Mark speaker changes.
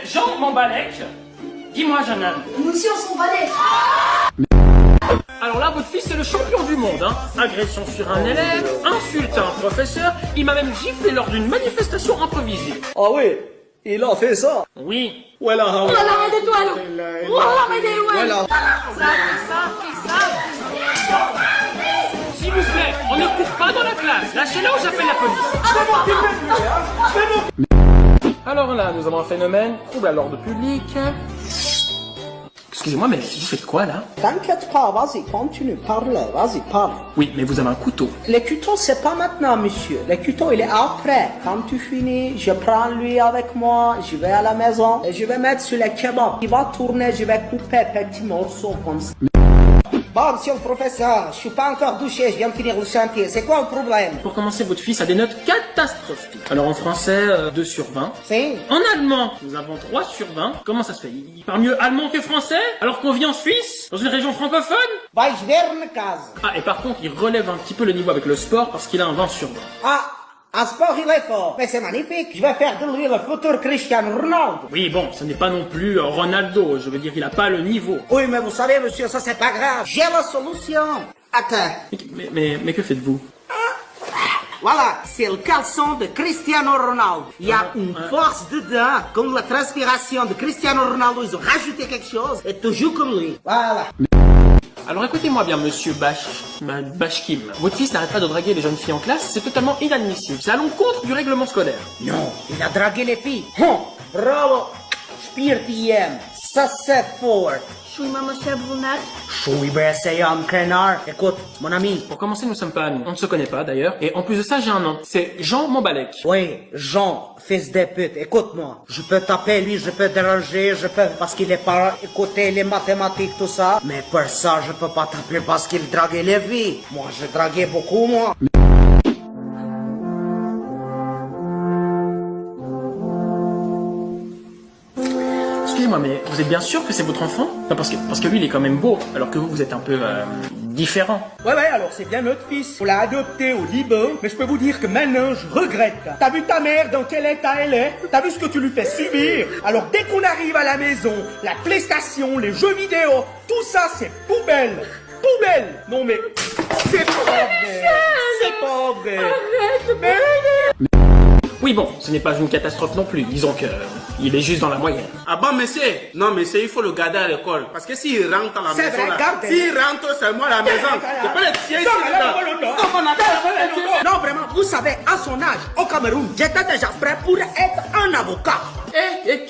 Speaker 1: Jean Mambalek. Dis-moi, jeune homme.
Speaker 2: Nous aussi on s'en balèque.
Speaker 1: Alors là, votre fils c'est le champion du monde, hein. Agression sur un élève, insulte à un professeur, il m'a même giflé lors d'une manifestation improvisée.
Speaker 3: Ah oui, il a fait ça.
Speaker 1: Oui.
Speaker 3: Voilà.
Speaker 2: والله ما درت والو والله ما داير والو.
Speaker 1: S'il vous plaît, on ne court pas dans la classe. Lâchez-le ou j'appelle la police. Alors là, nous avons un phénomène, trouble à l'ordre public. Excusez-moi, mais vous faites quoi là?
Speaker 4: T'inquiète pas, vas-y, continue, parle, vas-y, parle.
Speaker 1: Oui, mais vous avez un couteau.
Speaker 4: Le couteau, c'est pas maintenant, monsieur. Le couteau, il est après. Quand tu finis, je prends lui avec moi, je vais à la maison et je vais mettre sur le kebab. Il va tourner, je vais couper petits morceaux comme ça. Bon, monsieur le professeur, je suis pas encore douché, je viens de finir le chantier. C'est quoi le problème?
Speaker 1: Pour commencer, votre fils a des notes catastrophiques. Alors en français, 2 sur 20.
Speaker 4: Si.
Speaker 1: En allemand, nous avons 3 sur 20. Comment ça se fait? Il parle mieux allemand que français? Alors qu'on vit en Suisse? Dans une région francophone?
Speaker 4: Vai ver na casa.
Speaker 1: Ah, et par contre, il relève un petit peu le niveau avec le sport parce qu'il a un 20 sur 20.
Speaker 4: Ah, à sport, il est fort. Mais c'est magnifique. Je vais faire de lui le futur Cristiano Ronaldo.
Speaker 1: Oui, bon, ce n'est pas non plus Ronaldo. Je veux dire, il a pas le niveau.
Speaker 4: Oui, mais vous savez, monsieur, ça c'est pas grave. J'ai la solution. Attends.
Speaker 1: Mais que faites-vous?
Speaker 4: Voilà, c'est le caleçon de Cristiano Ronaldo. Il y a une force dedans, comme la transpiration de Cristiano Ronaldo. Ils ont rajouté quelque chose et tu joues comme lui. Voilà.
Speaker 1: Alors écoutez-moi bien, monsieur Bashkim. Votre fils n'arrête pas de draguer les jeunes filles en classe, c'est totalement inadmissible. C'est à l'encontre du règlement scolaire.
Speaker 4: Non, il a dragué les filles. Bravo. Spirtiem. Ça c'est fort.
Speaker 2: شو ما monsieur Brunat?
Speaker 4: Choui un canard. Écoute, mon ami.
Speaker 1: Pour commencer, nous sommes pas amis. On ne se connaît pas d'ailleurs. Et en plus de ça, j'ai un nom. C'est Jean Mambalek.
Speaker 4: Oui, Jean, fils de pute, écoute-moi. Je peux taper lui, je peux déranger, je peux parce qu'il est pas écouter les mathématiques, tout ça. Mais pour ça, je peux pas taper parce qu'il draguait les filles. Moi, je draguais beaucoup, moi.
Speaker 1: Excusez-moi, mais vous êtes bien sûr que c'est votre enfant? Non, parce que lui, il est quand même beau, alors que vous êtes un peu différent.
Speaker 3: Ouais, alors c'est bien notre fils. On l'a adopté au Liban, mais je peux vous dire que maintenant, je regrette. T'as vu ta mère dans quel état elle est? T'as vu ce que tu lui fais subir? Alors dès qu'on arrive à la maison, la PlayStation, les jeux vidéo, tout ça c'est poubelle. Poubelle! Non mais, c'est pas vrai. C'est pas vrai.
Speaker 1: Oui, bon, ce n'est pas une catastrophe non plus. Disons que il est juste dans la moyenne.
Speaker 5: Ah bon, monsieur? Non, monsieur, il faut le garder à l'école. Parce que s'il rentre à la
Speaker 4: C'est
Speaker 5: maison,
Speaker 4: vrai,
Speaker 5: là,
Speaker 4: gardez-le.
Speaker 5: s'il rentre seulement à la maison, je peux le tirer ici.
Speaker 4: Non, vraiment, vous savez, à son âge, au Cameroun, j'étais déjà prêt pour être un avocat.
Speaker 1: Et